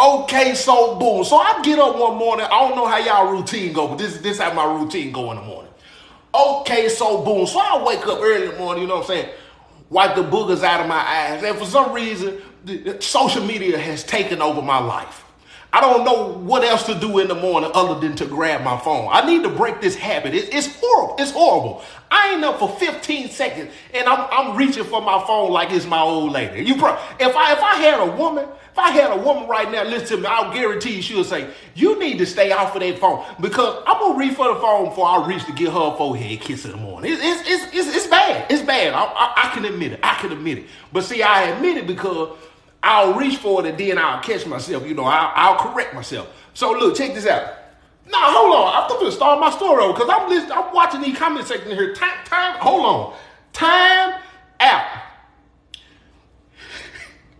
Okay, so boom. So I get up one morning. I don't know how y'all routine go, but this how my routine go in the morning. Okay, so boom. So I wake up early in the morning, you know what I'm saying? Wipe the boogers out of my eyes. And for some reason, social media has taken over my life. I don't know what else to do in the morning other than to grab my phone. I need to break this habit. It's horrible. It's horrible. I ain't up for 15 seconds and I'm reaching for my phone like it's my old lady. If I had a woman right now, listen to me, I'll guarantee you she'll say, you need to stay off of that phone because I'm gonna reach for the phone before I reach to give her a forehead kiss in the morning. It's bad. It's bad. I can admit it. But see, I admit it because I'll reach for it and then I'll catch myself. You know, I'll correct myself. So look, check this out. Now, hold on. I'm going to start my story over because I'm watching these comment sections here. Hold on. Time out.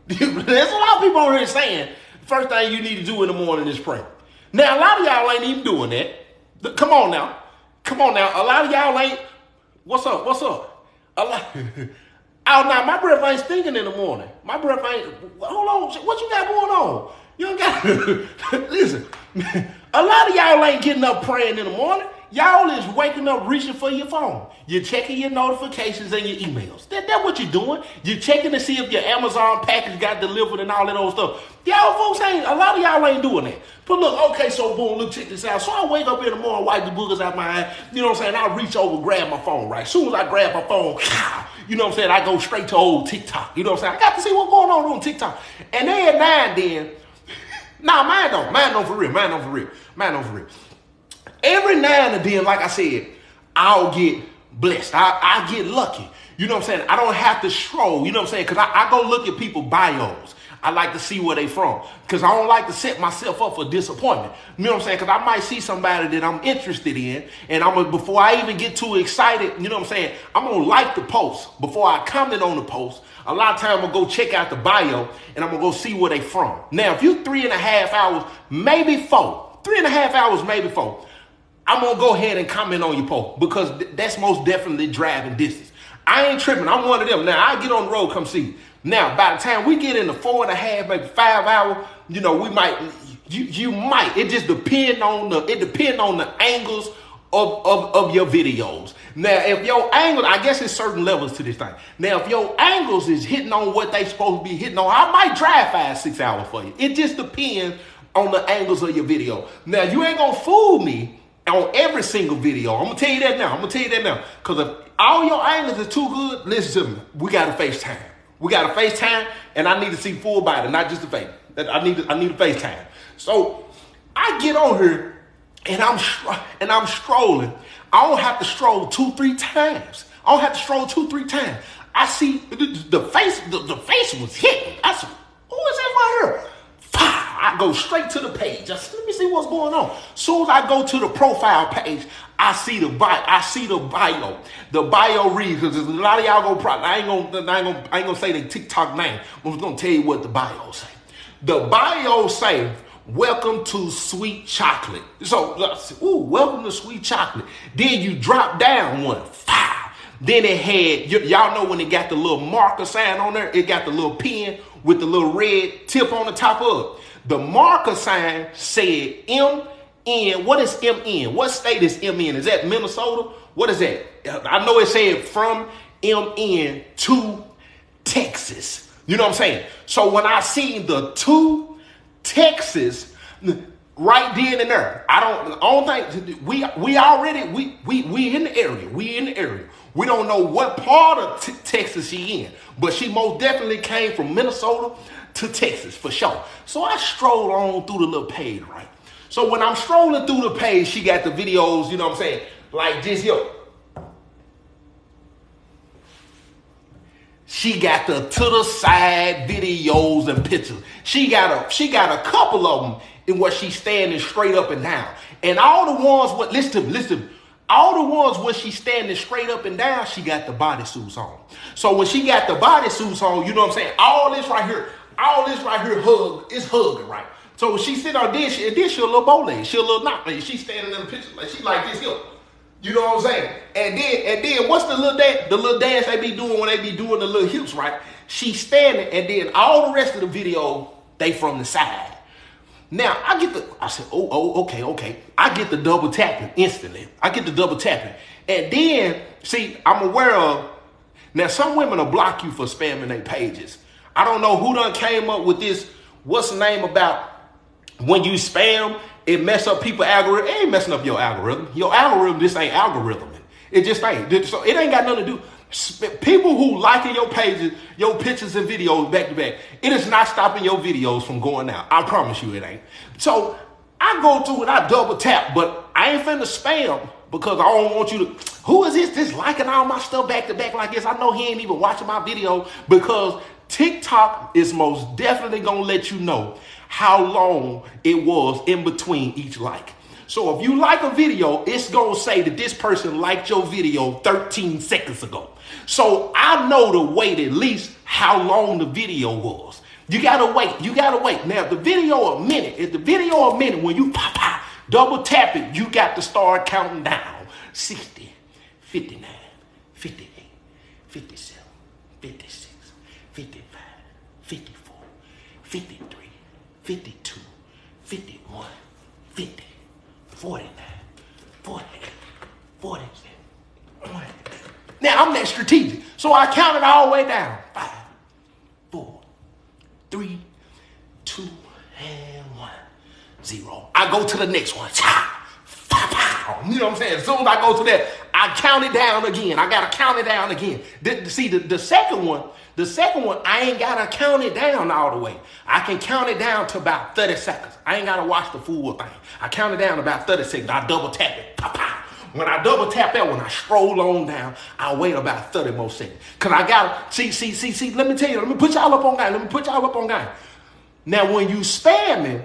There's a lot of people on here saying the first thing you need to do in the morning is pray. Now, a lot of y'all ain't even doing that. Come on now. A lot of y'all ain't. What's up? A lot. Oh, now my breath ain't stinking in the morning. My breath ain't. Hold on, what you got going on? You don't got. Listen, a lot of y'all ain't getting up praying in the morning. Y'all is waking up reaching for your phone. You're checking your notifications and your emails. That's what you're doing. You're checking to see if your Amazon package got delivered and all that old stuff. Y'all folks ain't. A lot of y'all ain't doing that. But look, okay, so boom, look, check this out. So I wake up in the morning, wipe the boogers out my eye. You know what I'm saying? I reach over, grab my phone. Right. As soon as I grab my phone. You know what I'm saying? I go straight to old TikTok. You know what I'm saying? I got to see what's going on TikTok. And then now and then, mine don't for real. Every now and then, like I said, I'll get blessed. I get lucky. You know what I'm saying? I don't have to stroll. You know what I'm saying? Because I go look at people's bios. I like to see where they from. Because I don't like to set myself up for disappointment. You know what I'm saying? Because I might see somebody that I'm interested in. And before I even get too excited, you know what I'm saying? I'm going to like the post. Before I comment on the post, a lot of times I'm going to go check out the bio. And I'm going to go see where they from. Now, if you 3.5 hours, maybe 4. 3.5 hours, maybe 4. I'm going to go ahead and comment on your post. Because that's most definitely driving distance. I ain't tripping. I'm one of them. Now, I get on the road, come see you. Now, by the time we get into 4.5, maybe 5 hours, you know, we might, you might. It just depends on the angles of your videos. Now, if your angle, I guess there's certain levels to this thing. Now, if your angles is hitting on what they supposed to be hitting on, I might drive 5-6 hours for you. It just depends on the angles of your video. Now, you ain't gonna fool me on every single video. I'm gonna tell you that now. Because if all your angles are too good, listen to me. We got to FaceTime. And I need to see full body, not just the face. I need a FaceTime. So I get on here and I'm strolling. I don't have to stroll 2-3 times. I see the face was hitting. I said, who is that right here? I go straight to the page. I said, let me see what's going on. Soon as I go to the profile page, I see the bio. The bio reads, because there's a lot of y'all I ain't gonna say the TikTok name. I'm just gonna tell you what the bio say. The bio say, welcome to sweet chocolate. So, welcome to sweet chocolate. Then you drop down one. Then it had, y'all know when it got the little marker sign on there, it got the little pen with the little red tip on the top of it. The marker sign said MN. What is MN? What state is MN? Is that Minnesota? What is that? I know it said from MN to Texas. You know what I'm saying? So when I seen the to Texas right then and there, I don't think we in the area. We in the area. We don't know what part of Texas she in, but she most definitely came from Minnesota to Texas for sure. So I strolled on through the little page, right? So when I'm strolling through the page, she got the videos, you know what I'm saying? Like this here. She got the to the side videos and pictures. She got a couple of them in where she's standing straight up and down. And all the ones, listen, all the ones when she's standing straight up and down, she got the bodysuits on. So when she got the bodysuits on, you know what I'm saying? All this right here is hugging, right? So when she sit on this, she a little bow leg, she a little knock. Like she's standing in the picture, like she like this here. You know what I'm saying? And then what's the little dance they be doing when they be doing the little hips, right? She's standing, and then all the rest of the video, they from the side. Now I said, okay. I get the double tapping instantly. I get the double tapping. And then, see, I'm aware of, now some women will block you for spamming their pages. I don't know who done came up with this, what's the name about when you spam, it mess up people's algorithm. It ain't messing up your algorithm. Your algorithm, this ain't algorithm. It just ain't. So it ain't got nothing to do. People who liking your pages, your pictures and videos back to back, it is not stopping your videos from going out. I promise you it ain't. So I go through and I double tap, but I ain't finna spam because I don't want you to, who is this liking all my stuff back to back like this? I know he ain't even watching my video, because TikTok is most definitely gonna let you know how long it was in between each like. So if you like a video, it's gonna say that this person liked your video 13 seconds ago. So I know to wait at least how long the video was. You gotta wait. Now if the video a minute, when you double tap it, you got to start counting down. 60, 59, 58, 57, 56, 55, 54, 53, 52, 51, 50, 49, 48, 47, 49. Now I'm that strategic. So I counted all the way down. 5, 4, 3, 2, and 1, 0. I go to the next one. You know what I'm saying? As soon as I go to that, I count it down again. I gotta count it down again. See, the second one, I ain't gotta count it down all the way. I can count it down to about 30 seconds. I ain't gotta watch the full thing. I count it down about 30 seconds. I double tap it. When I double tap that, when I stroll on down, I wait about 30 more seconds. Cause I gotta, see, let me tell you, let me put y'all up on game. Now, when you spamming,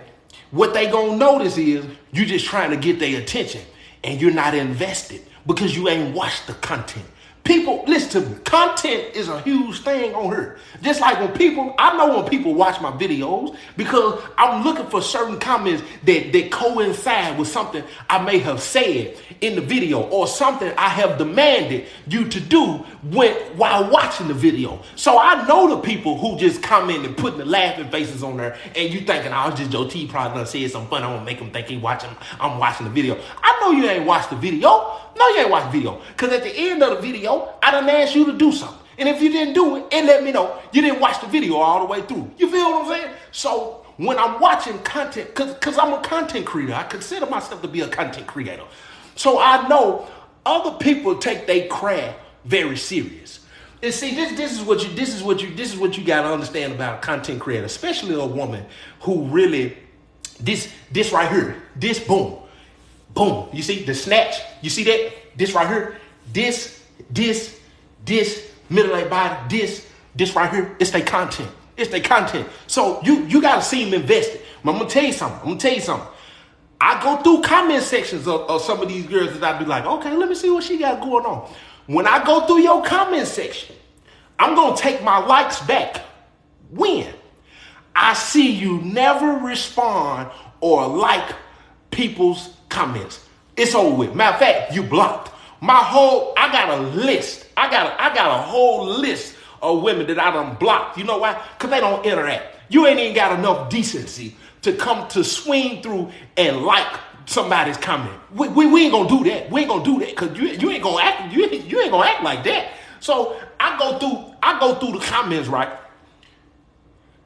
what they gonna notice is you just trying to get their attention and you're not invested because you ain't watched the content. People, listen to me, content is a huge thing on here. Just like I know when people watch my videos, because I'm looking for certain comments that coincide with something I may have said in the video or something I have demanded you to do while watching the video. So I know the people who just comment and putting the laughing faces on there, and you thinking, oh, it's just Joe T probably done said something funny. I'm gonna make them think I'm watching the video. I know you ain't watched the video. No, you ain't watched the video. Because at the end of the video, I done asked you to do something. And if you didn't do it, it let me know you didn't watch the video all the way through. You feel what I'm saying? So when I'm watching content, because I'm a content creator, I consider myself to be a content creator. So I know other people take their craft very serious. And see, this is what you gotta understand about a content creator, especially a woman who really, this right here, this boom. You see the snatch? You see that? This right here? This, middle-aged body, this right here, it's their content. So you gotta seem invested. But I'm gonna tell you something. I go through comment sections of some of these girls that I be like, okay, let me see what she got going on. When I go through your comment section, I'm gonna take my likes back. When I see you never respond or like people's comments, it's over with. Matter of fact, you blocked. I got a list. I got a whole list of women that I done blocked. You know why? Because they don't interact. You ain't even got enough decency to come to swing through and like somebody's comment. We ain't gonna do that. We ain't gonna do that because you ain't gonna act. You ain't gonna act like that. So I go through the comments, right?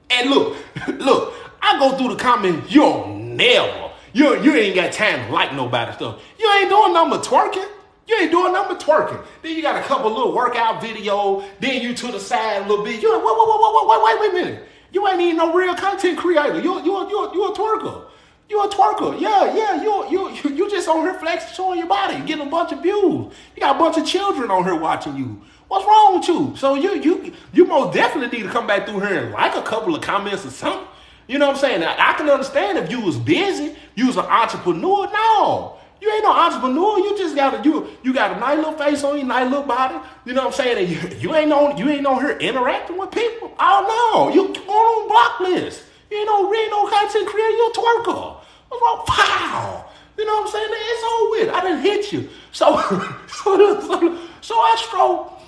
And look, I go through the comments. You ain't got time to like nobody's stuff. You ain't doing nothing but twerking. Then you got a couple little workout videos. Then you to the side a little bit. Wait a minute. You ain't even no real content creator. You a twerker. Yeah. You just on here flexing, showing your body, getting a bunch of views. You got a bunch of children on here watching you. What's wrong with you? So you most definitely need to come back through here and like a couple of comments or something. You know what I'm saying? I can understand if you was busy, you was an entrepreneur. No, you ain't no entrepreneur. You just got you got a nice little face on you, nice little body. You know what I'm saying? And you ain't on here interacting with people. Oh no, you on block list. You ain't no content creator. You a twerker. What's wrong? Pow. You know what I'm saying? It's over with. I done hit you. So I stroll.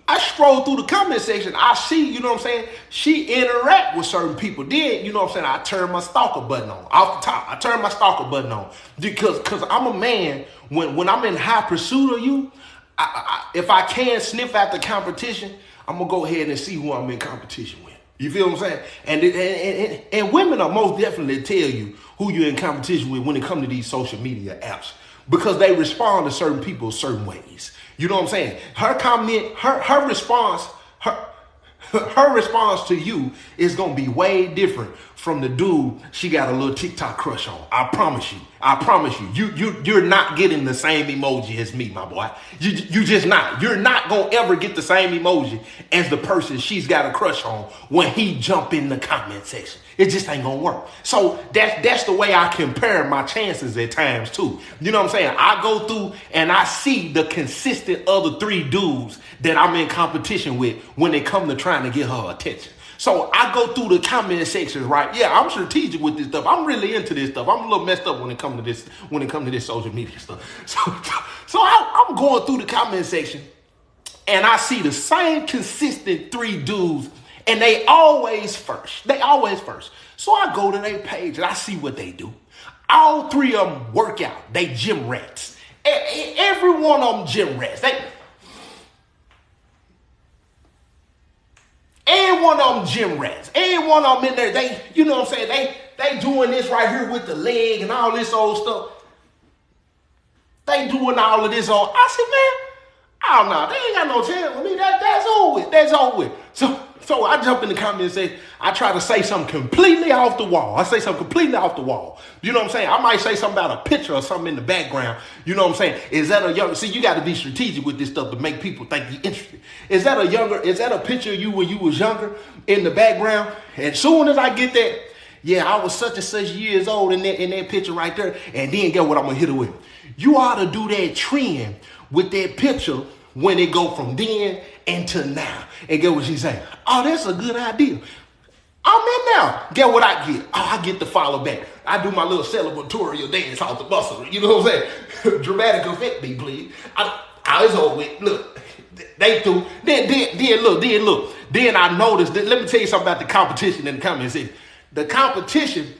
I scroll through the comment section. I see, you know what I'm saying? She interact with certain people. Then, you know what I'm saying? I turn my stalker button on. Off the top, I turn my stalker button on. Because I'm a man, when I'm in high pursuit of you, if I can sniff out the competition, I'm going to go ahead and see who I'm in competition with. You feel what I'm saying? And women are most definitely tell you who you're in competition with when it comes to these social media apps. Because they respond to certain people certain ways. You know what I'm saying? Her comment, her response, her response to you is gonna be way different from the dude she got a little TikTok crush on. I promise you. I promise you. You're not getting the same emoji as me, my boy. You just not. You're not gonna ever get the same emoji as the person she's got a crush on when he jump in the comment section. It just ain't gonna work. So that's the way I compare my chances at times too. You know what I'm saying? I go through and I see the consistent other 3 dudes that I'm in competition with when it come to trying to get her attention. So I go through the comment sections, right? Yeah, I'm strategic with this stuff. I'm really into this stuff. I'm a little messed up when it comes to this, social media stuff. So I'm going through the comment section and I see the same consistent 3 dudes. And they always first. So I go to their page and I see what they do. All 3 of them work out. They gym rats. Every one of them gym rats. Every one of them gym rats. Every one of them in there, they, you know what I'm saying? They doing this right here with the leg and all this old stuff. They doing all of this old. I said, man, oh no, they ain't got no chance with me. That's over with. That's over with. So I jump in the comments and say, I try to say something completely off the wall. You know what I'm saying? I might say something about a picture or something in the background. You know what I'm saying? Is that a younger, see, you got to be strategic with this stuff to make people think you're interested. Is that a picture of you when you was younger in the background? And soon as I get that, yeah, I was such and such years old in that picture right there. And then get what I'm going to hit her with. You ought to do that trend with that picture when it go from then into now. And get what she say? Oh, that's a good idea. I'm in now. Get what I get? Oh, I get to follow back. I do my little celebratory dance off the muscle. You know what I'm saying? Dramatic effect me, please. I was over with. Look, they threw. Then look. Then I noticed that. Let me tell you something about the competition in the comments. The competition,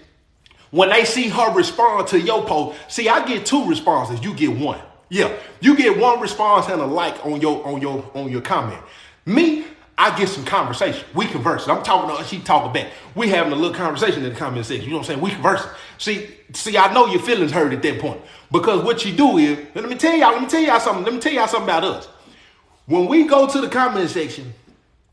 when they see her respond to your post, see, I get 2 responses. You get 1. Yeah, you get 1 response and a like on your comment. Me, I get some conversation. We converse. I'm talking to her, she talking back. We having a little conversation in the comment section. You know what I'm saying? We conversing. See, I know your feelings hurt at that point. Because what you do is, let me tell y'all something about us. When we go to the comment section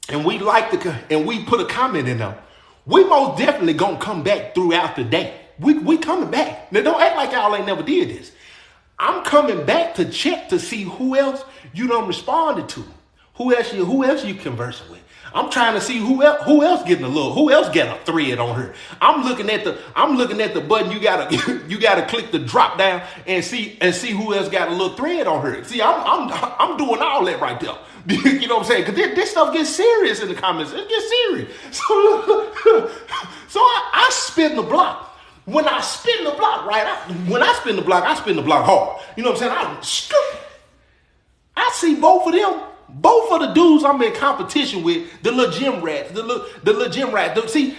and we we put a comment in there, we most definitely gonna come back throughout the day. We coming back. Now don't act like y'all ain't never did this. I'm coming back to check to see who else you done responded to. Who else you conversing with? I'm trying to see who else getting who else got a thread on her. I'm looking at the button. You gotta click the drop down and see who else got a little thread on her. See, I'm doing all that right there. You know what I'm saying? Because this stuff gets serious in the comments. It gets serious. So I spin the block. When I spin the block, right? I spin the block hard. You know what I'm saying? I see both of them. Both of the dudes I'm in competition with, the little gym rats, the little gym rats. See,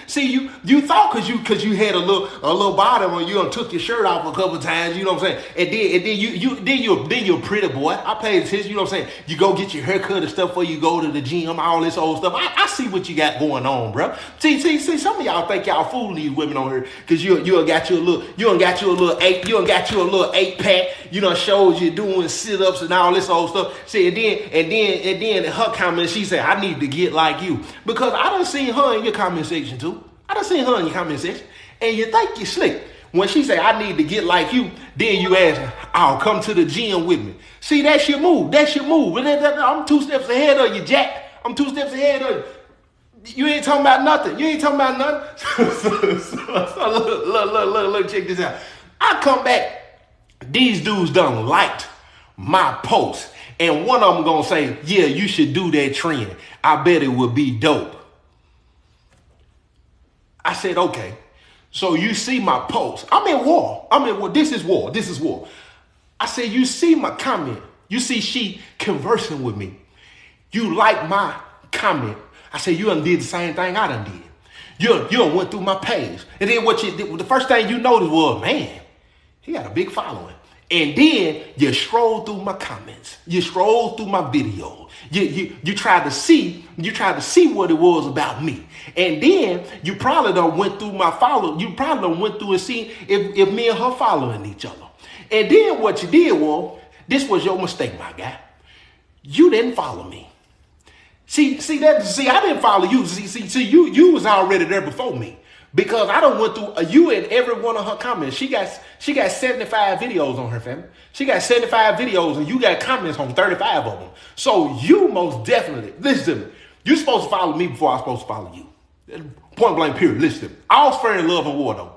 you thought because you had a little bottom on you and took your shirt off a couple times, you know what I'm saying? And then you're a pretty boy. I paid attention, you know what I'm saying? You go get your haircut and stuff before you go to the gym, all this old stuff. I see what you got going on, bro. See, some of y'all think y'all fooling these women on here because you got you a little 8-pack, you know, shows you doing sit-ups and all this old stuff. See, and then in her comment, she said, I need to get like you. Because I done seen her in your comment section too. And you think you slick. When she say, I need to get like you, then you ask her, I'll come to the gym with me. See, that's your move. And I'm 2 steps ahead of you, Jack. I'm 2 steps ahead of you. You ain't talking about nothing. Look, check this out. I come back. These dudes done liked my post. And one of them gonna say, yeah, you should do that trend. I bet it would be dope. I said, okay. So you see my post. I'm in war. This is war. I said, you see my comment. You see she conversing with me. You like my comment. I said, you done did the same thing I done did. You done went through my page. And then what you did, the first thing you noticed was, man, he got a big following. And then you scroll through my comments. You scroll through my videos. You tried to see what it was about me. And then you probably done went through my follow. You probably done went through and seen if me and her following each other. And then what you did was, this was your mistake, my guy. You didn't follow me. See, I didn't follow you. See, you was already there before me. Because I done went through you and every one of her comments. She got 75 videos on her, family. She got 75 videos and you got comments on 35 of them. So you most definitely, listen to me. You're supposed to follow me before I'm supposed to follow you. Point blank period. Listen to me. All's fair in love and war, though.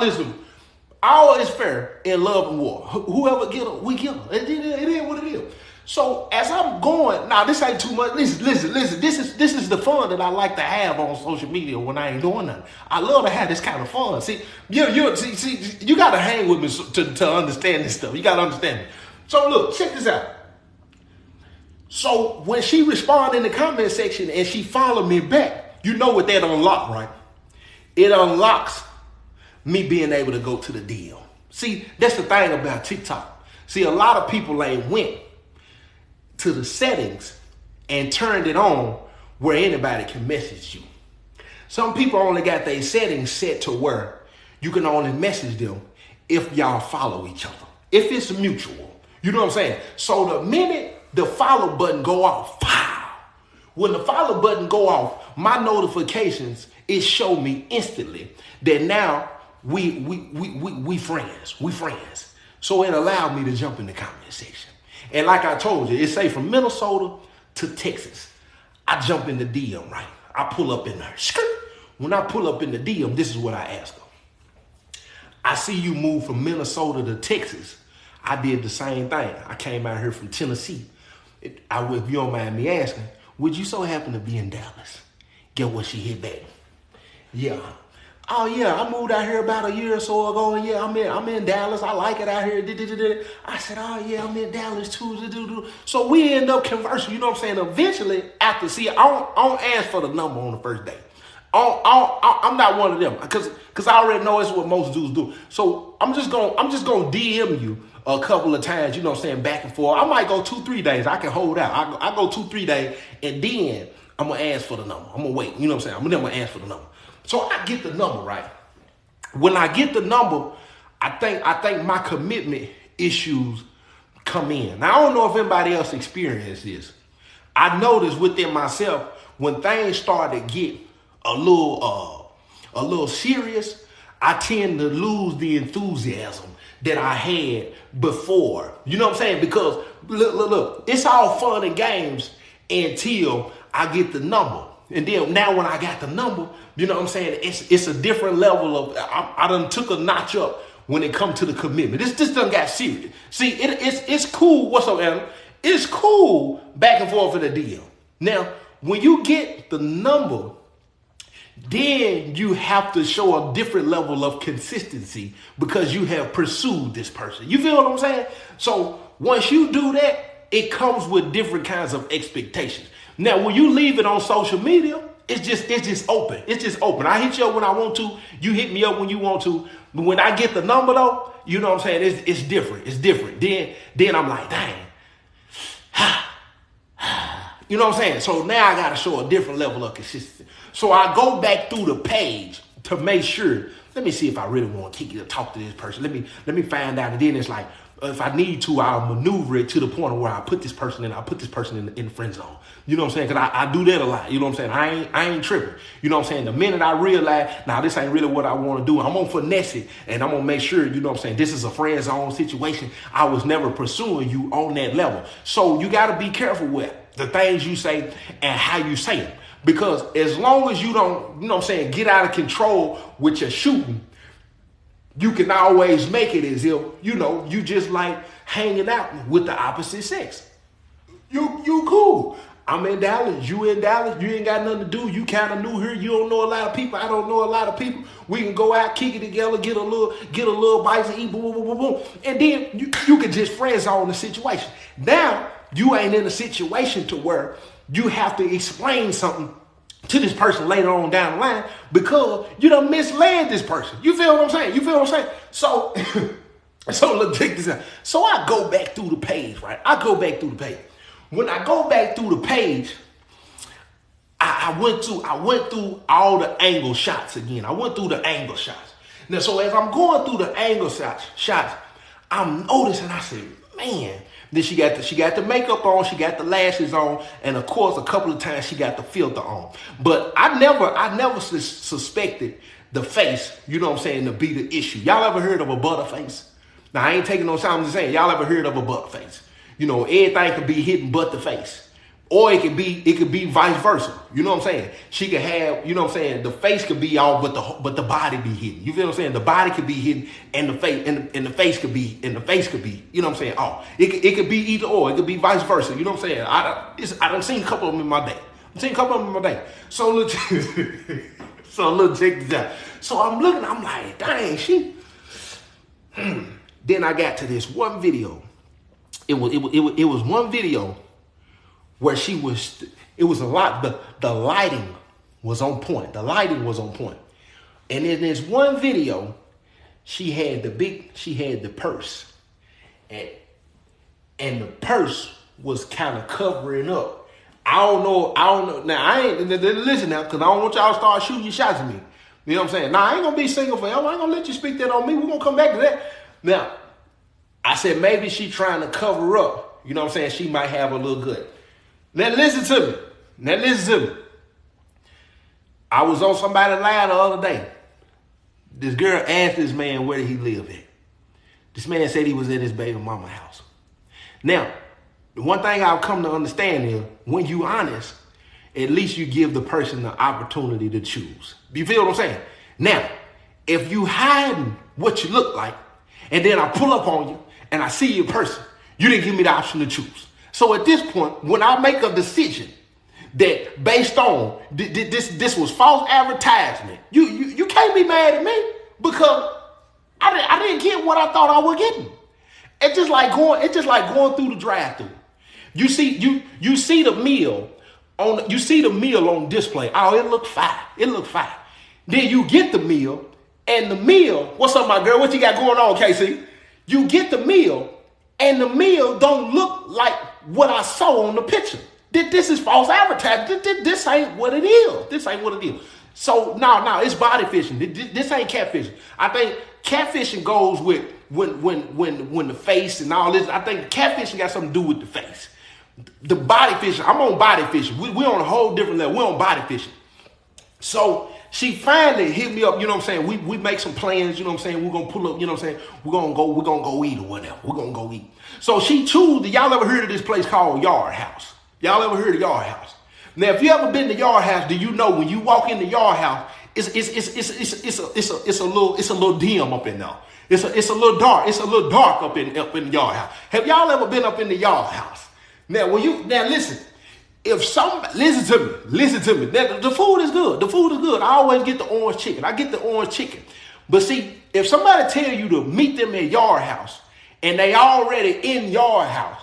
Listen, all is fair in love and war. Whoever get her, we get her. It is what it is. So as I'm going, now this ain't too much. Listen. This is the fun that I like to have on social media when I ain't doing nothing. I love to have this kind of fun. See, you got to hang with me to understand this stuff. You got to understand it. So look, check this out. So when she responded in the comment section and she followed me back, you know what that unlocked, right? It unlocks me being able to go to the DM. See, that's the thing about TikTok. See, a lot of people ain't went to the settings and turned it on where anybody can message you. Some people only got their settings set to where you can only message them if y'all follow each other. If it's mutual. You know what I'm saying? So the minute the follow button go off, pow, when the follow button go off, my notifications, it show me instantly that now we friends. We friends. So it allowed me to jump in the comment section. And like I told you, it say from Minnesota to Texas. I jump in the DM, right? I pull up in there. When I pull up in the DM, this is what I ask them. I see you move from Minnesota to Texas. I did the same thing. I came out here from Tennessee. If you don't mind me asking, would you so happen to be in Dallas? Get what she hit back. Yeah. Oh yeah, I moved out here about a year or so ago, and yeah, I'm in Dallas. I like it out here. I said, oh yeah, I'm in Dallas too. So we end up conversing. You know what I'm saying? Eventually, after I don't ask for the number on the first day. I'm not one of them because I already know it's what most dudes do. So I'm just gonna DM you a couple of times. You know what I'm saying? Back and forth. I might go 2-3 days. I can hold out. I go 2-3 days, and then I'm gonna ask for the number. I'm gonna wait. You know what I'm saying? I'm gonna ask for the number. So I get the number, right? When I get the number, I think my commitment issues come in. Now, I don't know if anybody else experienced this. I noticed within myself, when things start to get a little serious, I tend to lose the enthusiasm that I had before. You know what I'm saying? Because look, it's all fun and games until I get the number. And then now when I got the number, you know what I'm saying? It's a different level of, I done took a notch up when it comes to the commitment. This done got serious. See, it's cool. What's up, Adam? It's cool back and forth in the deal. Now, when you get the number, then you have to show a different level of consistency because you have pursued this person. You feel what I'm saying? So once you do that, it comes with different kinds of expectations. Now, when you leave it on social media, it's just open. It's just open. I hit you up when I want to. You hit me up when you want to. But when I get the number, though, you know what I'm saying? It's different. It's different. Then I'm like, dang. You know what I'm saying? So now I got to show a different level of consistency. So I go back through the page to make sure. Let me see if I really want to kick it or talk to this person. Let me find out. And then it's like, if I need to, I'll maneuver it to the point where I put this person in the friend zone. You know what I'm saying? Because I do that a lot. You know what I'm saying? I ain't tripping. You know what I'm saying? The minute I realize, this ain't really what I want to do, I'm going to finesse it. And I'm going to make sure, you know what I'm saying, this is a friend zone situation. I was never pursuing you on that level. So you got to be careful with the things you say and how you say them. Because as long as you don't, you know what I'm saying, get out of control with your shooting, you can always make it as if, you just like hanging out with the opposite sex. You cool. I'm in Dallas. You in Dallas. You ain't got nothing to do. You kind of new here. You don't know a lot of people. I don't know a lot of people. We can go out, kick it together, get a little bites and eat, boom, boom, boom, boom. And then you can just friend zone the situation. Now, you ain't in a situation to where you have to explain something to this person later on down the line because you done misled this person. You feel what I'm saying? So, so look, check this out. So I go back through the page, right? When I go back through the page, I went through all the angle shots again. Now, so as I'm going through the angle shots, I'm noticing, I said, man, then she got the makeup on, she got the lashes on, and of course, a couple of times she got the filter on. But I never suspected the face, you know what I'm saying, to be the issue. Y'all ever heard of a butterface? Now, I ain't taking no time, I'm just saying, y'all ever heard of a butterface? You know, everything could be hidden but the face. Or it could be vice versa. You know what I'm saying? She could have, you know what I'm saying, the face could be all but the body be hidden. You feel what I'm saying? The body could be hidden and the face and the face could be, you know what I'm saying? Oh, it could be either or, it could be vice versa. You know what I'm saying? I done seen a couple of them in my day. So look, check this out. So I'm looking, I'm like, dang, she. Then I got to this one video. It was one video where it was a lot, the lighting was on point. And in this one video, she had the purse. And the purse was kind of covering up. I don't know. Now, I ain't, listen now, because I don't want y'all to start shooting your shots at me. You know what I'm saying? Now, I ain't going to be single forever. I ain't going to let you speak that on me. We're going to come back to that. Now, I said maybe she trying to cover up. You know what I'm saying? She might have a little good. Now listen to me. I was on somebody's live the other day. This girl asked this man where did he live at. This man said he was at his baby mama's house. Now, the one thing I've come to understand is when you honest, at least you give the person the opportunity to choose. You feel what I'm saying? Now, if you hiding what you look like, and then I pull up on you and I see you in person, you didn't give me the option to choose. So at this point, when I make a decision that based on this was false advertisement, you can't be mad at me because I didn't get what I thought I was getting. It's just like going through the drive-thru. You see the meal on display. Oh, it looked fine. Then you get the meal, and the meal, what's up, my girl? What you got going on, KC? You get the meal, and the meal don't look like what I saw on the picture. This is false advertising. This ain't what it is. So no, it's body fishing. This ain't catfishing. I think catfishing goes with when the face and all this. I think catfishing got something to do with the face. The body fishing, I'm on body fishing. We're on a whole different level. We're on body fishing. So she finally hit me up, you know what I'm saying? We make some plans, you know what I'm saying? We're gonna pull up, you know what I'm saying? We're gonna go eat or whatever. We're gonna go eat. So she chose, y'all ever heard of this place called Yard House? Y'all ever heard of Yard House? Now, if you ever been to Yard House, do you know when you walk in the Yard House, it's a little dim up in there. It's a little dark. It's a little dark up in the Yard House. Have y'all ever been up in the Yard House? Now listen. Listen to me. Now, the food is good. I always get the orange chicken. But see, if somebody tell you to meet them at Yard House and they already in Yard House,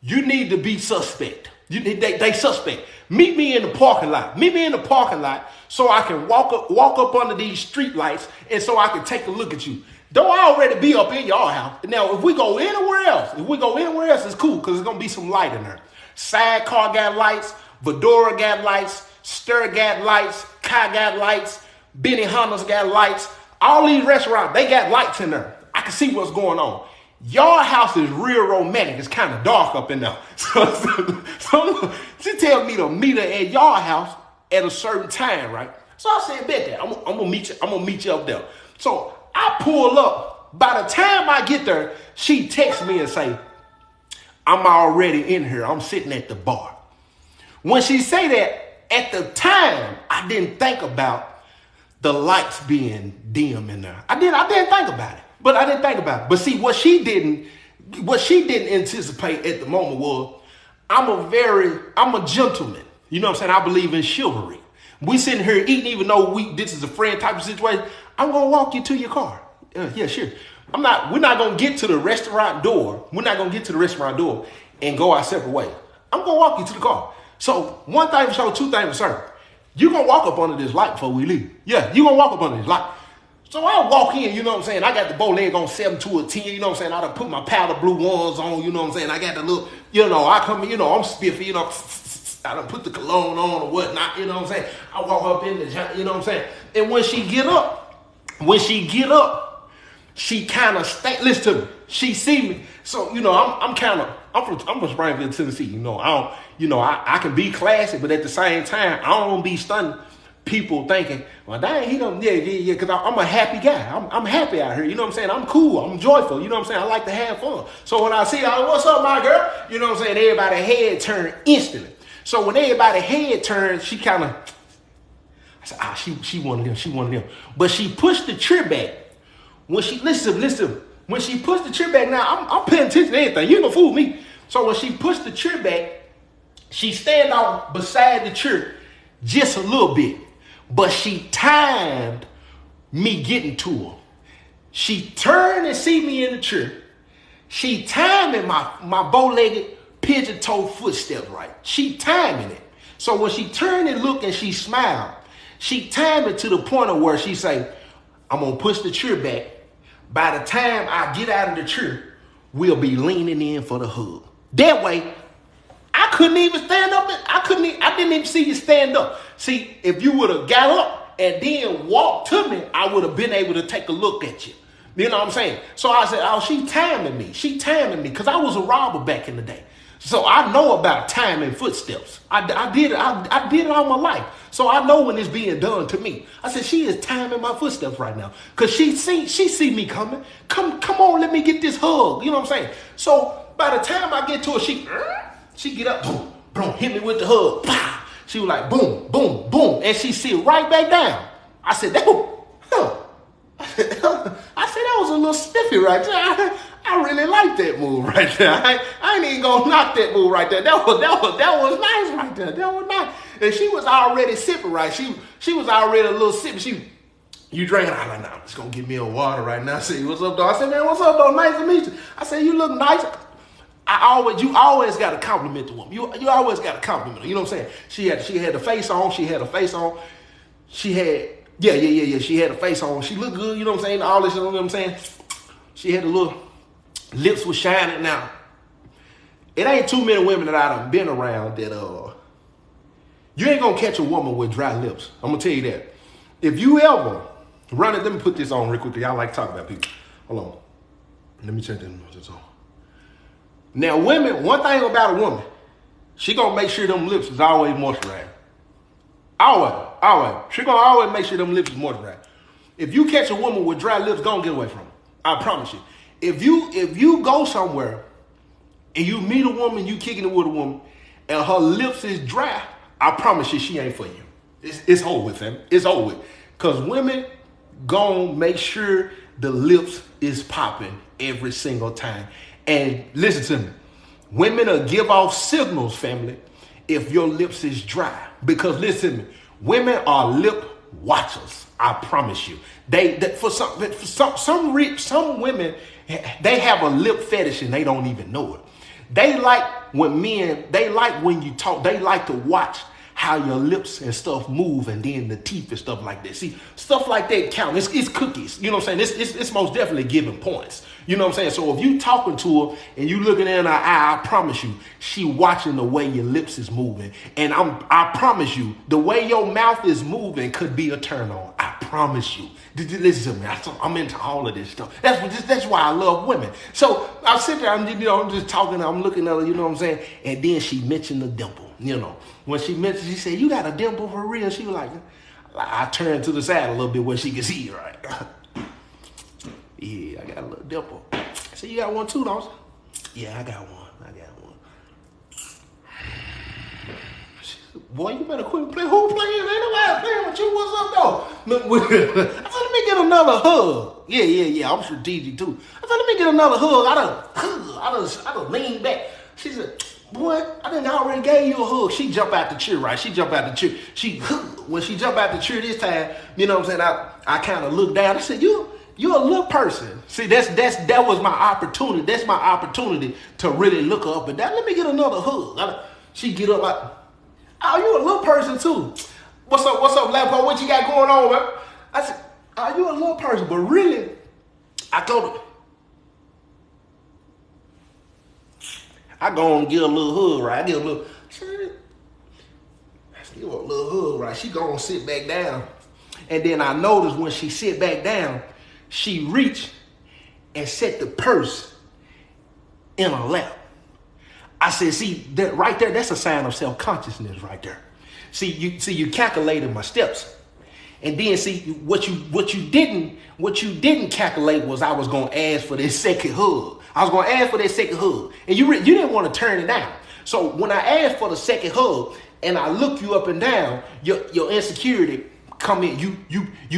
you need to be suspect. They suspect. Meet me in the parking lot so I can walk up under these street lights and so I can take a look at you. Don't already be up in Yard House. Now, if we go anywhere else, it's cool because there's going to be some light in there. Sidecar got lights, Fedora got lights, Stir got lights, Kai got lights, Benny Hunter's got lights. All these restaurants, they got lights in there. I can see what's going on. Yard House is real romantic. It's kind of dark up in there. So she tell me to meet her at Yard House at a certain time, right? So I said, bet that. I'm gonna meet you up there. So I pull up. By the time I get there, she texts me and say, I'm already in here. I'm sitting at the bar. When she say that, at the time, I didn't think about the lights being dim in there. I didn't think about it. But see, what she didn't anticipate at the moment was I'm a gentleman. You know what I'm saying? I believe in chivalry. We sitting here eating, even though this is a friend type of situation. I'm gonna walk you to your car. Yeah, sure. We're not gonna get to the restaurant door. and go our separate ways. I'm going to walk you to the car. So one thing for sure, two things for certain. You're going to walk up under this light before we leave. Yeah, you're going to walk up under this light. So I walk in, you know what I'm saying? I got the bow leg on 7 to a 10, you know what I'm saying? I done put my powder blue ones on, you know what I'm saying? I got the little, you know, I come in, you know, I'm spiffy, you know, I done put the cologne on or whatnot, you know what I'm saying? I walk up in the, you know what I'm saying? And when she get up, she kind of listen to me. She see me. So, you know, I'm from Springfield, Tennessee. You know, I can be classy, but at the same time, I don't want to be stunning people thinking, well, dang, he don't, yeah, because I'm a happy guy. I'm happy out here. You know what I'm saying? I'm cool. I'm joyful. You know what I'm saying? I like to have fun. So when I see her, what's up, my girl? You know what I'm saying? Everybody's head turned instantly. So when everybody's head turned, she kind of, I said, she one of them. But she pushed the chair back. When she, listen, when she pushed the chair back, now I'm paying attention to everything. You ain't gonna fool me. So when she pushed the chair back, she stand out beside the chair just a little bit. But she timed me getting to her. She turned and see me in the chair. She timing my bow-legged pigeon-toe footsteps right. She timing it. So when she turned and looked and she smiled, she timed it to the point of where she say, I'm going to push the chair back. By the time I get out of the chair, we'll be leaning in for the hug. That way, I couldn't even stand up. I didn't even see you stand up. See, if you would have got up and then walked to me, I would have been able to take a look at you. You know what I'm saying? So I said, oh, she timing me. She timing me because I was a robber back in the day. So I know about timing footsteps. I did it all my life. So I know when it's being done to me. I said, she is timing my footsteps right now. Because she see me coming. Come on, let me get this hug. You know what I'm saying? So by the time I get to her, she get up, boom, boom, hit me with the hug. Pow. She was like, boom, boom, boom. And she sit right back down. I said, that was a little spiffy right there. I really like that move right there. I ain't even gonna knock that move right there. That was nice right there. That was nice. And she was already sipping right. She was already a little sipping. You drinking? I'm like, nah, I'm just gonna give me a water right now. I said, what's up, dog? I said, man, what's up, dog? Nice to meet you. I said, you look nice. You always got to compliment the woman. You always got to compliment her. You know what I'm saying? She had the face on. She had a face on. She had, she had a face on. She looked good. You know what I'm saying? All this, you know what I'm saying? She had the little lips was shining. Now, it ain't too many women that I done been around that, you ain't going to catch a woman with dry lips. I'm going to tell you that. If you ever run it, let me put this on real quickly. I like talking about people. Hold on. Let me check this on. Now, women, one thing about a woman, she gonna make sure them lips is always moisturized. Always. She gonna always make sure them lips is moisturized. If you catch a woman with dry lips, go and get away from her. I promise you. If you go somewhere and you meet a woman, you kicking it with a woman, and her lips is dry, I promise you she ain't for you. It's over with, fam. It's over with. Because women gonna make sure the lips is popping every single time. And listen to me, women will give off signals, family, if your lips is dry. Because listen to me, women are lip watchers. I promise you. Some women, they have a lip fetish and they don't even know it. They like when you talk, they like to watch how your lips and stuff move and then the teeth and stuff like that. See, stuff like that count. It's cookies. You know what I'm saying? It's most definitely giving points. You know what I'm saying? So if you talking to her and you looking in her eye, I promise you, she watching the way your lips is moving. And I promise you, the way your mouth is moving could be a turn on. I promise you. Listen to me. I'm into all of this stuff. That's why I love women. So I sit there, I'm just talking, I'm looking at her, you know what I'm saying? And then she mentioned the dimple. You know, when she mentioned, she said, you got a dimple for real? She was like, I turned to the side a little bit where she could see it, right? Yeah, I got a little dimple. I said, you got one too, don't you? Yeah, I got one. Boy, you better quit playing. Who playing? Ain't nobody playing with you. What's up, though? I said, let me get another hug. Yeah. I'm strategic, too. I said, let me get another hug. I done leaned back. She said, boy, I done already gave you a hug. She jumped out the chair, right? When she jumped out the chair this time, you know what I'm saying? I kind of looked down. I said, you You're a little person. See, that was my opportunity. That's my opportunity to really look her up and down. Let me get another hug. She get up like, oh, you a little person too. What's up, Lapo? What you got going on, man? I said, oh, you a little person, but really, I go and give a little hug, right? I give a little hug, right? She go and sit back down. And then I noticed when she sit back down, she reached and set the purse in her lap. I said, see, that right there, that's a sign of self-consciousness right there. See, you calculated my steps. And then see what you didn't calculate was I was gonna ask for this second hug. I was gonna ask for that second hug. And you didn't want to turn it down. So when I asked for the second hug and I look you up and down, your insecurity come in. You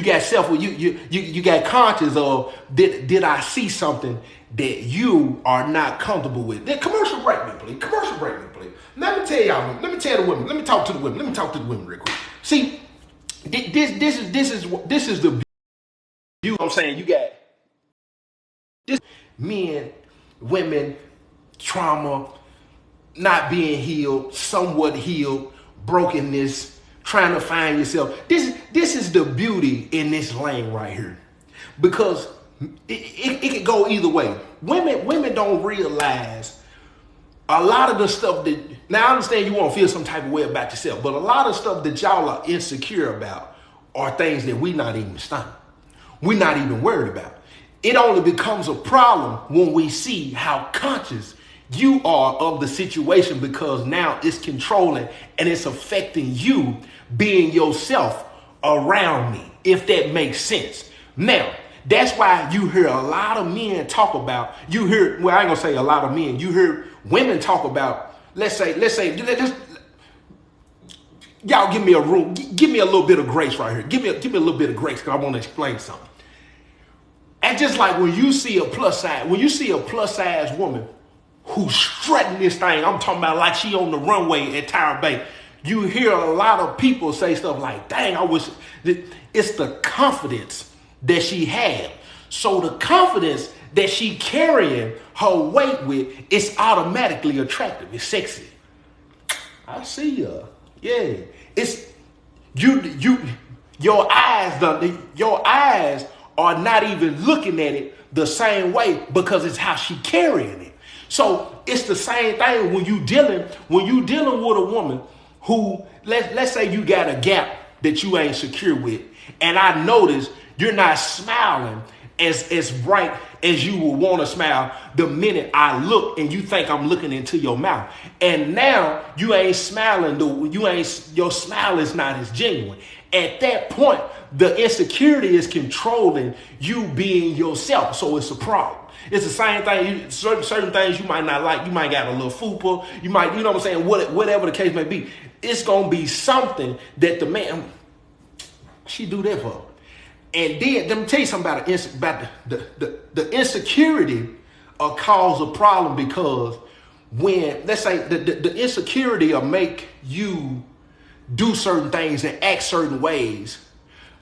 got you got conscious of did I see something that you are not comfortable with? Then commercial break me, please. Commercial break me, please. Let me tell y'all. Let me tell the women. Let me talk to the women. Let me talk to the women real quick. See, this is the view. You know what I'm saying? You got this men, women, trauma, not being healed, somewhat healed, brokenness, trying to find yourself. This is the beauty in this lane right here, because it can go either way. Women don't realize a lot of the stuff that, now I understand you want to feel some type of way about yourself, but a lot of stuff that y'all are insecure about are things that we're not even studying. We're not even worried about. It only becomes a problem when we see how conscious you are of the situation, because now it's controlling and it's affecting you being yourself around me, if that makes sense. Now, that's why you hear a lot of men talk about, I ain't gonna say a lot of men, you hear women talk about, let's say, y'all give me a room, give me a little bit of grace right here. Give me a little bit of grace, because I want to explain something. And just like when you see a plus size woman who's strutting this thing, I'm talking about like she on the runway at Tower Bay, you hear a lot of people say stuff like, dang, I wish. It's the confidence that she had. So the confidence that she carrying her weight with is automatically attractive. It's sexy. I see ya. Yeah. It's your eyes are not even looking at it the same way, because it's how she carrying it. So it's the same thing when you dealing with a woman who, let's say you got a gap that you ain't secure with, and I notice you're not smiling as bright as you would want to smile the minute I look and you think I'm looking into your mouth. And now you ain't smiling, your smile is not as genuine. At that point, the insecurity is controlling you being yourself. So it's a problem. It's the same thing. Certain things you might not like. You might got a little fupa. You might, you know what I'm saying? Whatever the case may be. It's going to be something that the man, she do that for. And then, let me tell you something about the insecurity cause a problem, because when, let's say, the insecurity will make you do certain things and act certain ways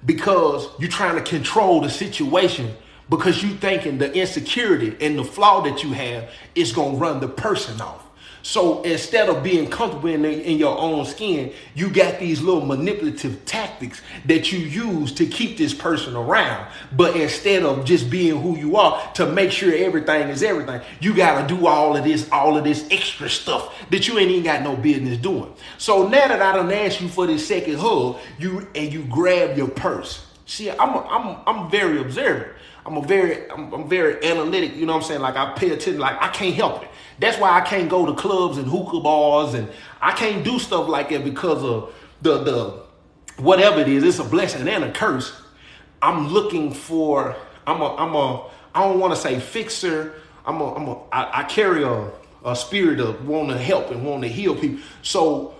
because you're trying to control the situation, because you thinking the insecurity and the flaw that you have is going to run the person off. So instead of being comfortable in your own skin, you got these little manipulative tactics that you use to keep this person around. But instead of just being who you are, to make sure everything is everything, you got to do all of this extra stuff that you ain't even got no business doing. So now that I done asked you for this second hug, you grab your purse. See, I'm very observant. I'm very analytic, you know what I'm saying? Like, I pay attention, like I can't help it. That's why I can't go to clubs and hookah bars, and I can't do stuff like that, because of the whatever it is. It's a blessing and a curse. I'm looking for, I don't want to say fixer. I carry a spirit of wanting to help and wanting to heal people. So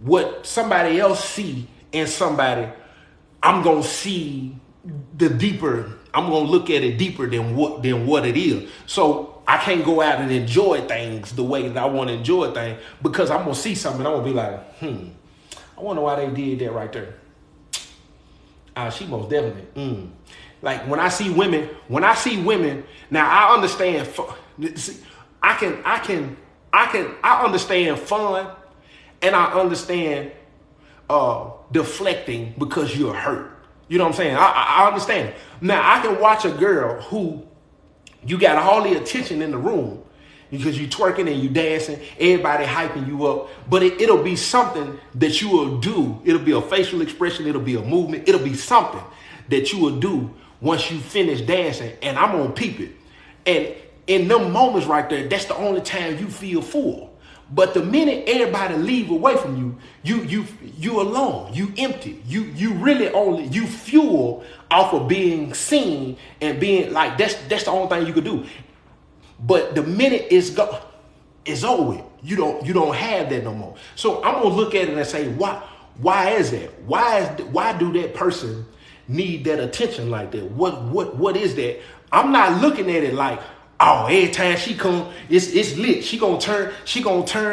what somebody else see in somebody, I'm going to see the deeper, I'm going to look at it deeper than what it is. So I can't go out and enjoy things the way that I want to enjoy things, because I'm going to see something and I'm going to be like, I wonder why they did that right there. She most definitely, Like when I see women, now I understand. I understand fun, and I understand deflecting because you're hurt. You know what I'm saying? I understand it. Now I can watch a girl who you got all the attention in the room because you twerking and you dancing, everybody hyping you up, but it'll be something that you will do. It'll be a facial expression. It'll be a movement. It'll be something that you will do once you finish dancing, and I'm gonna peep it. And in them moments right there, that's the only time you feel full. But the minute everybody leave away from you alone, you empty. You really only you fuel off of being seen and being like that's the only thing you could do. But the minute it's over with, you don't have that no more. So I'm gonna look at it and say, why is that? Why do that person need that attention like that? What is that? I'm not looking at it like, oh, every time she come, it's lit. She gonna turn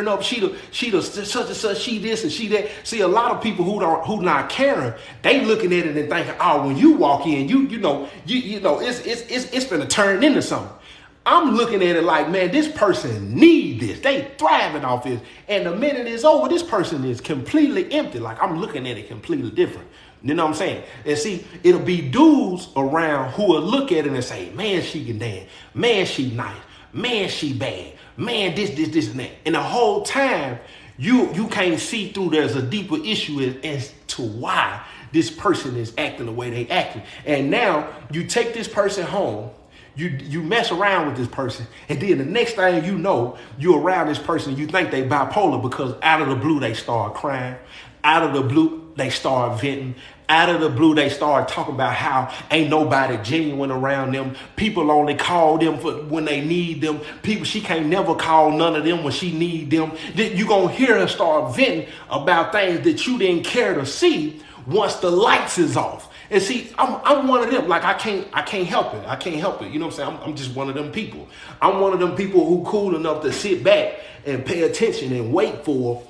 up. She the such and such. She this and she that. See, a lot of people who not caring, they looking at it and thinking, oh, when you walk in, you know, it's gonna turn into something. I'm looking at it like, man, this person need this. They thriving off this. And the minute it's over, this person is completely empty. Like I'm looking at it completely different. You know what I'm saying? And see, it'll be dudes around who will look at it and say, man, she can dance. Man, she nice. Man, she bad. Man, this, and that. And the whole time, you can't see through there's a deeper issue as to why this person is acting the way they acting. And now you take this person home. You mess around with this person, and then the next thing you know, you're around this person, you think they bipolar because out of the blue they start crying, out of the blue they start venting, out of the blue they start talking about how ain't nobody genuine around them. People only call them for when they need them. She can't never call none of them when she need them. You're gonna hear her start venting about things that you didn't care to see once the lights is off. And see, I'm one of them. Like I can't help it. I can't help it. You know what I'm saying? I'm just one of them people. I'm one of them people who cool enough to sit back and pay attention and wait for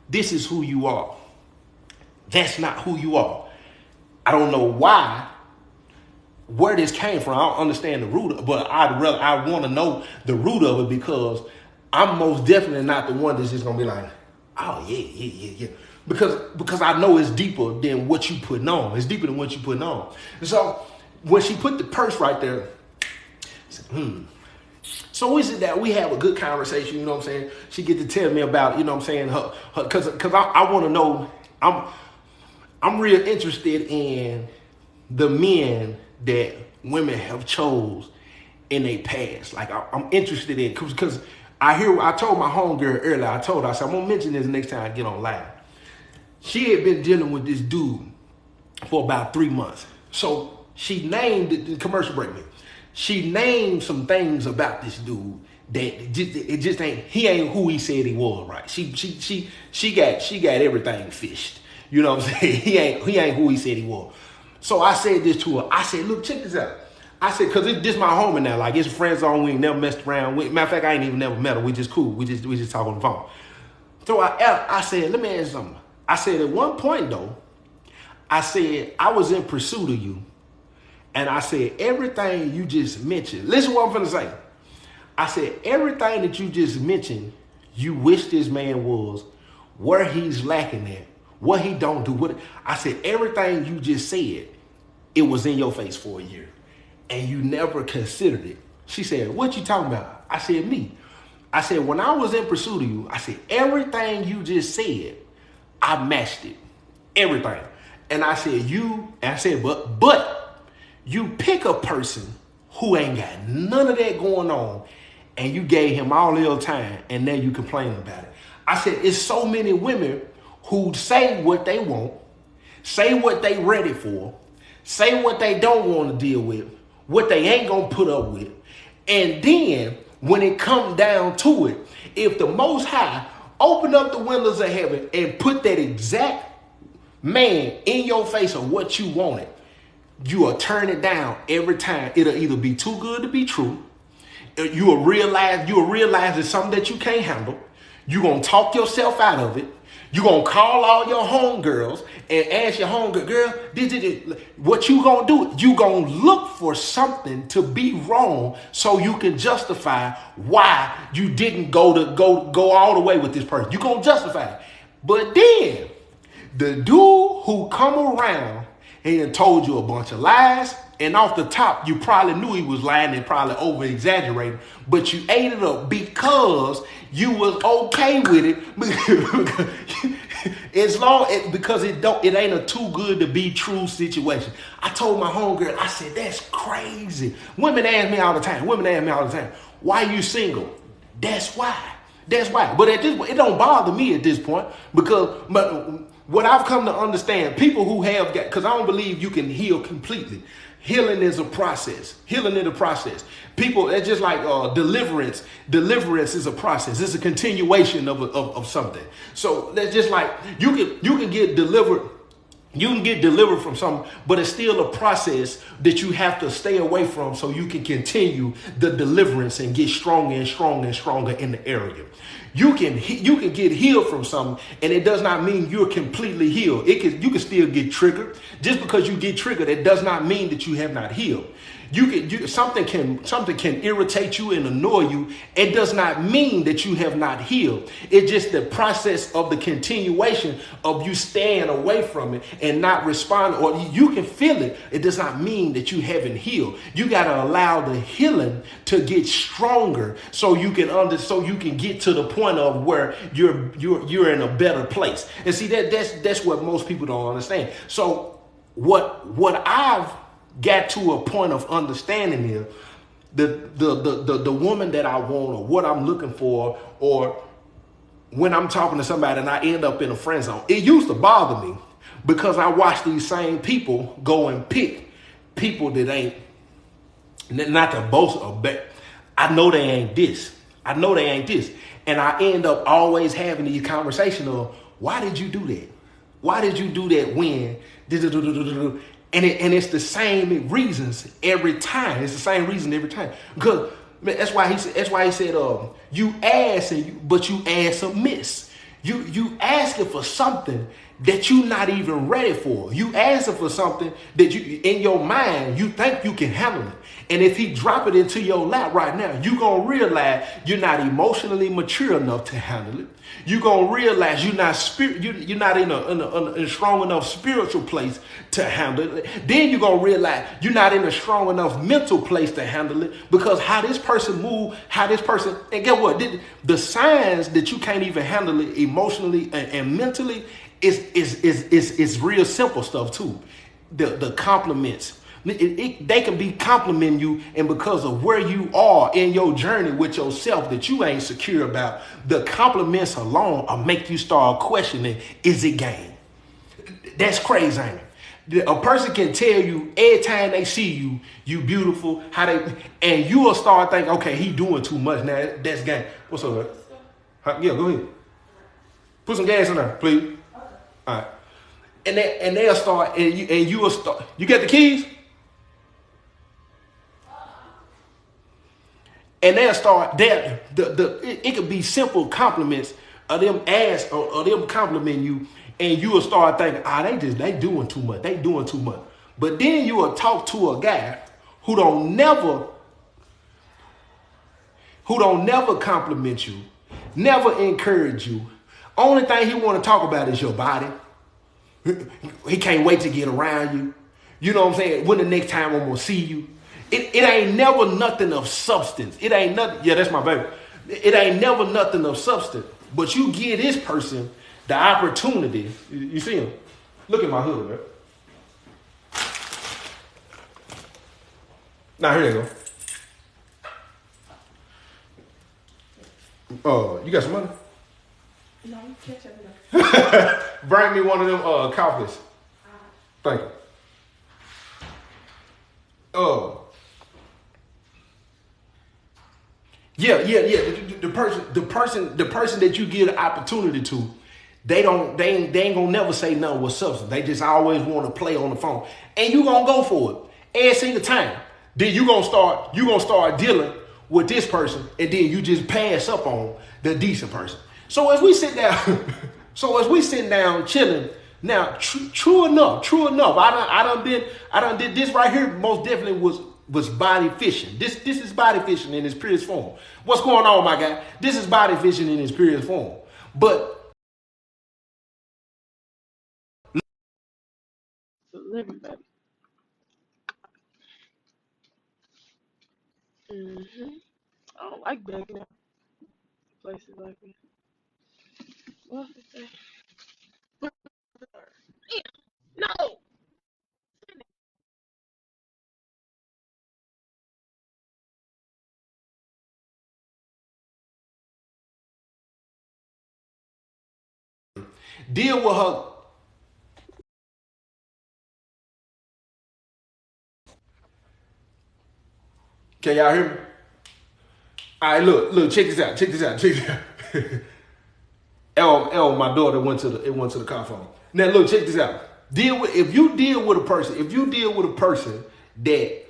this is who you are. That's not who you are. I don't know where this came from. I don't understand the root of it, but I want to know the root of it because I'm most definitely not the one that's just gonna be like, oh yeah. Because I know it's deeper than what you putting on. It's deeper than what you putting on. And so when she put the purse right there, I said, So is it that we have a good conversation, you know what I'm saying? She get to tell me about, you know what I'm saying, her because I want to know, I'm real interested in the men that women have chose in their past. Like I'm interested in, because I told my homegirl earlier, I said, I'm going to mention this next time I get on live. She had been dealing with this dude for about 3 months. So she named the commercial break. She named some things about this dude that he ain't who he said he was, right? She got everything fished. You know what I'm saying? He ain't who he said he was. So I said this to her. I said, look, check this out. I said, because this my homie now. Like, it's friend zone. We ain't never messed around. Matter of fact, I ain't even never met her. We just cool. We just talk on the phone. So I said, let me ask you something. I said, at one point, though, I said, I was in pursuit of you. And I said, everything you just mentioned, listen to what I'm finna say. I said, everything that you just mentioned, you wish this man was, where he's lacking at, what he don't do. I said, everything you just said, it was in your face for a year. And you never considered it. She said, what you talking about? I said, me. I said, when I was in pursuit of you, I said, everything you just said, I matched it. Everything. And I said, but you pick a person who ain't got none of that going on and you gave him all your time and now you complaining about it. I said, it's so many women who say what they want, say what they ready for, say what they don't want to deal with, what they ain't gonna put up with. And then when it comes down to it, if the Most High open up the windows of heaven and put that exact man in your face of what you wanted, you will turn it down every time. It'll either be too good to be true. You will realize it's something that you can't handle. You're going to talk yourself out of it. You gonna call all your homegirls and ask your homegirl, girl, what you gonna do? You gonna look for something to be wrong so you can justify why you didn't go all the way with this person. You gonna justify it. But then the dude who come around and told you a bunch of lies, and off the top, you probably knew he was lying and probably over exaggerating, but you ate it up because you was okay with it. Because it ain't a too good to be true situation. I told my homegirl, I said, that's crazy. Women ask me all the time, why you single? That's why. But at this point, it don't bother me at this point because what I've come to understand, people who have got, because I don't believe you can heal completely. Healing is a process. People, it's just like deliverance. Deliverance is a process. It's a continuation of something. So that's just like you can get delivered. You can get delivered from something, but it's still a process that you have to stay away from so you can continue the deliverance and get stronger and stronger and stronger in the area. You can get healed from something, and it does not mean you're completely healed. You can still get triggered. Just because you get triggered, it does not mean that you have not healed. Something can irritate you and annoy you. It does not mean that you have not healed. It's just the process of the continuation of you staying away from it and not responding, or you can feel it. It does not mean that you haven't healed. You got to allow the healing to get stronger so you can get to the point of where you're in a better place. And see that's what most people don't understand. So what I've got to a point of understanding is the woman that I want or what I'm looking for, or when I'm talking to somebody and I end up in a friend zone. It used to bother me because I watch these same people go and pick people that ain't, not to boast of, but I know they ain't this. And I end up always having these conversations of, why did you do that? Why did you do that when? And it's the same reasons every time. Because that's why he said, you ask but you ask amiss. You asking for something that you're not even ready for. You asking for something that you, in your mind, you think you can handle it. And if he drop it into your lap right now, you're going to realize you're not emotionally mature enough to handle it. You're going to realize you're not in a strong enough spiritual place to handle it. Then you're going to realize you're not in a strong enough mental place to handle it, because how this person move, and get what? The signs that you can't even handle it emotionally and mentally is real simple stuff too. The compliments. They can be complimenting you, and because of where you are in your journey with yourself that you ain't secure about, the compliments alone will make you start questioning, is it game? That's crazy, ain't it? A person can tell you every time they see you, you beautiful, and you will start thinking, okay, he doing too much now. That's game. What's up? Yeah, go ahead. Put some gas in there, please. Okay. All right. And they'll start, and you will start. You got the keys? And they'll start there. It could be simple compliments of them or them complimenting you, and you will start thinking, they doing too much. They doing too much. But then you will talk to a guy who don't never compliment you, never encourage you. Only thing he want to talk about is your body. He can't wait to get around you. You know what I'm saying? When the next time I'm gonna see you. It ain't never nothing of substance. It ain't nothing. Yeah, that's my baby. It ain't never nothing of substance. But you give this person the opportunity. You see him? Look at my hood, man. Now here they go. You got some money? No, you catch up. Bring me one of them coffees. Thank you. Yeah. The person that you give the opportunity to, they ain't gonna never say nothing with substance. They just always want to play on the phone, and you gonna go for it every single time. Then you gonna start dealing with this person, and then you just pass up on the decent person. So as we sit down, So as we sitting down chilling, now true enough, I done did this right here. Most definitely was body fishing. This is body fishing in its purest form. What's going on, my guy? This is body fishing in its purest form. But Living, baby. I don't like begging out places like this. What's it say? No. deal with her. Can y'all hear me? All right, look, check this out. My daughter went to the car phone. Now look, check this out. If you deal with a person that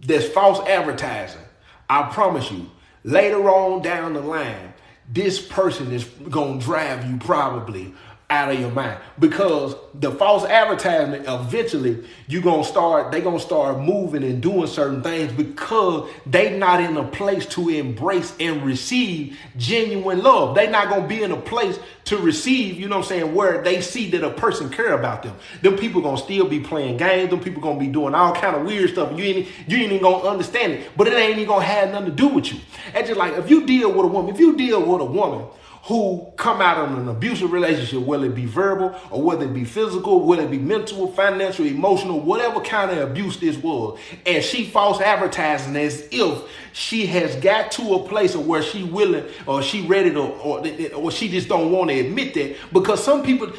that's false advertising, I promise you, later on down the line, this person is gonna drive you probably out of your mind, because the false advertisement eventually they gonna start moving and doing certain things because they not in a place to embrace and receive genuine love. They not gonna be in a place to receive, you know what I'm saying, where they see that a person care about them. Them people gonna still be playing games. Them people gonna be doing all kind of weird stuff. You ain't even gonna understand it, but it ain't even gonna have nothing to do with you. And just like if you deal with a woman who come out of an abusive relationship, whether it be verbal or whether it be physical, whether it be mental, financial, emotional, whatever kind of abuse this was, and she false advertising as if she has got to a place of where she willing or she ready to, or she just don't want to admit that, because some people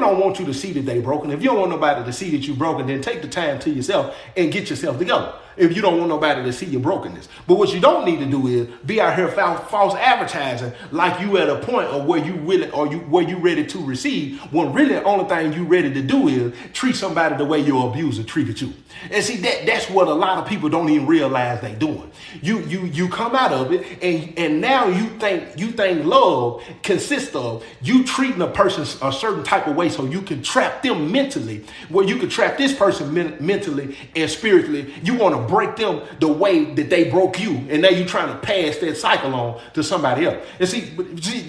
don't want you to see that they broken. If you don't want nobody to see that you broken, then take the time to yourself and get yourself together. If you don't want nobody to see your brokenness. But what you don't need to do is be out here false advertising like you at a point of where you willing or where you ready to receive, when really the only thing you ready to do is treat somebody the way your abuser treated you. And see, that's what a lot of people don't even realize they doing. You come out of it and now you think love consists of you treating a person a certain type of way so you can trap them mentally, where you can trap this person mentally and spiritually. You want to break them the way that they broke you, and now you trying to pass that cycle on to somebody else. And see,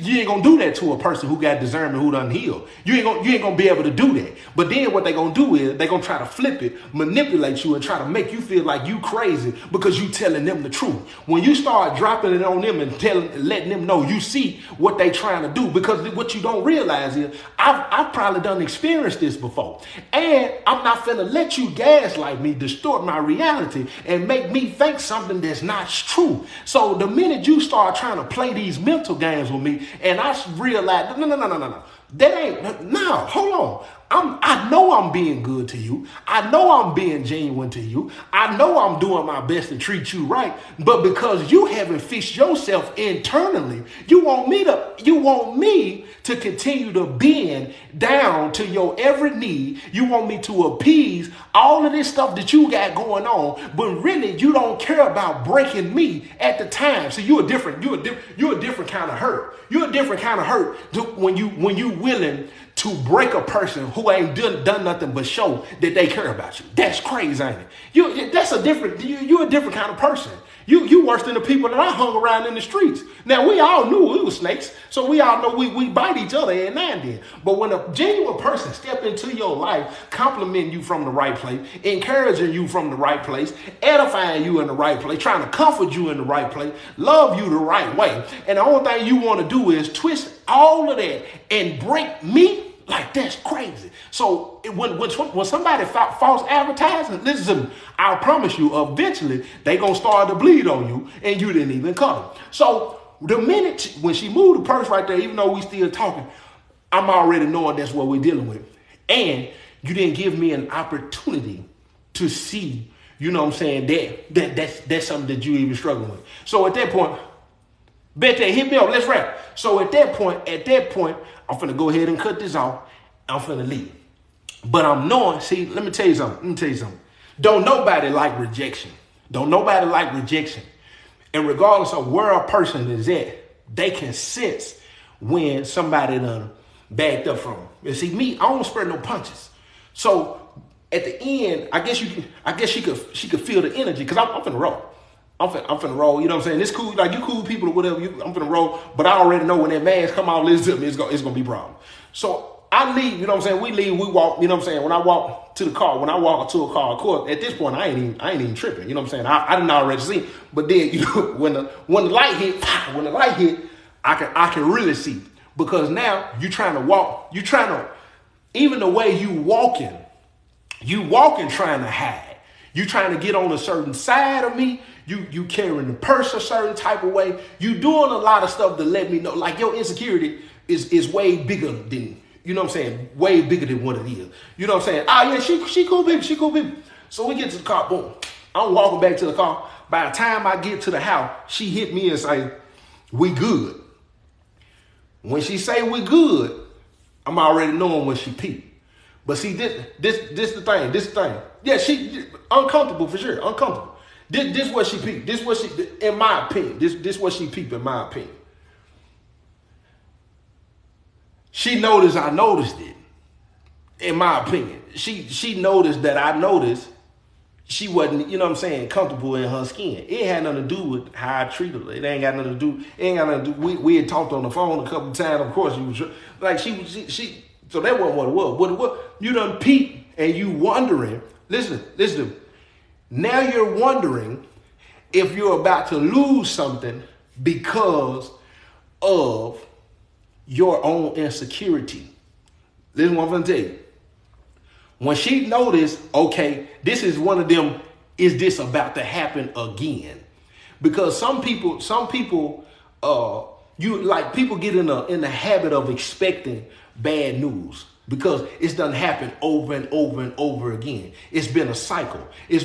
you ain't gonna do that to a person who got discernment, who done healed. You ain't gonna be able to do that. But then what they gonna do is they gonna try to flip it, manipulate you, and try to make you feel like you crazy because you telling them the truth. When you start dropping it on them and letting them know you see what they trying to do, because what you don't realize is I've probably done experienced this before, and I'm not finna let you gaslight me, distort my reality, and make me think something that's not true. So the minute you start trying to play these mental games with me, and I realize, no. That ain't, no, hold on. I know I'm being good to you. I know I'm being genuine to you. I know I'm doing my best to treat you right. But because you haven't fixed yourself internally, you want me to continue to bend down to your every need. You want me to appease all of this stuff that you got going on, but really you don't care about breaking me at the time. So you're a different kind of hurt. You're a different kind of hurt when you willing to break a person who ain't done nothing but show that they care about you. That's crazy, ain't it? You're a different kind of person. You worse than the people that I hung around in the streets. Now, we all knew we were snakes, so we all know we bite each other every now and then. But when a genuine person step into your life, complimenting you from the right place, encouraging you from the right place, edifying you in the right place, trying to comfort you in the right place, love you the right way, and the only thing you want to do is twist all of that and break me, like, that's crazy. So when somebody false advertising, listen, I promise you, eventually they gonna start to bleed on you, and you didn't even cut them. So the minute when she moved the purse right there, even though we still talking, I'm already knowing that's what we're dealing with. And you didn't give me an opportunity to see, you know what I'm saying, that's something that you even struggling with. So at that point, bet that, hit me up, let's rap. So at that point, I'm finna go ahead and cut this off. I'm finna leave. But I'm knowing, see, let me tell you something. Don't nobody like rejection. And regardless of where a person is at, they can sense when somebody done backed up from him. And see, me, I don't spread no punches. So at the end, I guess she could feel the energy because I'm finna roll. I'm finna roll. You know what I'm saying? It's cool. Like, you cool people or whatever. I'm finna roll. But I already know when that mask come out, listen to me, it's gonna be a problem. So I leave. You know what I'm saying? We leave. We walk. You know what I'm saying? When I walk to the car, when I walk to a car, of course, at this point, I ain't even tripping. You know what I'm saying? I didn't already see. But then, you know, when the light hit, I can really see, because now you trying to walk. You trying to, even the way you walking trying to hide. You trying to get on a certain side of me. You carrying the purse a certain type of way. You doing a lot of stuff to let me know, like, your insecurity is way bigger than, you know what I'm saying, way bigger than what it is. You know what I'm saying? Ah, yeah, she cool baby, she cool baby. So we get to the car, boom. I'm walking back to the car. By the time I get to the house, she hit me and say, we good. When she say we good, I'm already knowing when she peeped. But see, this the thing. Yeah, she uncomfortable for sure, uncomfortable. This what she peeped. This what she, in my opinion. This what she peeped, in my opinion. She noticed I noticed it. In my opinion, she noticed that I noticed she wasn't, you know what I'm saying, comfortable in her skin. It had nothing to do with how I treated her. It ain't got nothing to do. We had talked on the phone a couple of times. Of course, she. So that wasn't what it was. What it was, you done peep and you wondering. Listen. Now you're wondering if you're about to lose something because of your own insecurity. Listen what I'm gonna tell you. When she noticed, okay, this is one of them, is this about to happen again? Because some people, people get in the habit of expecting bad news because it's done happened over and over and over again. It's been a cycle. It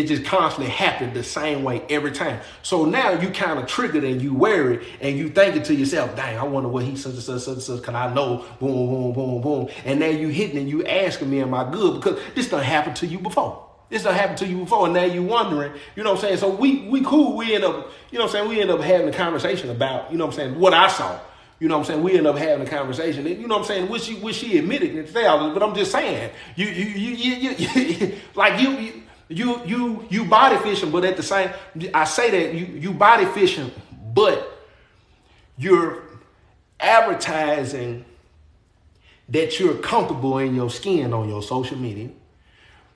just constantly happened the same way every time. So now you kind of triggered and you worried and you thinking to yourself, dang, I wonder what he such and such, can I know, boom, boom, boom, boom. And now you hitting and you asking me, am I good? Because this done happened to you before. And now you wondering, you know what I'm saying? So we cool. We end up, you know what I'm saying? We end up having a conversation about, you know what I'm saying, what I saw. You know what I'm saying? We end up having a conversation. You know what I'm saying? Wish she admitted it, but I'm just saying, you like you body fishing, but at the same, I say that you body fishing, but you're advertising that you're comfortable in your skin on your social media.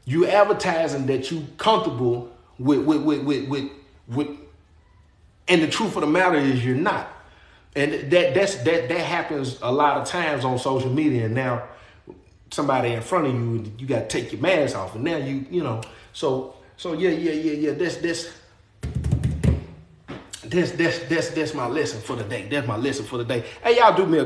You advertising that you comfortable with, and the truth of the matter is you're not. And that happens a lot of times on social media. And now somebody in front of you, you got to take your mask off. And now you know, so yeah. That's my lesson for the day. That's my lesson for the day. Hey, y'all do me a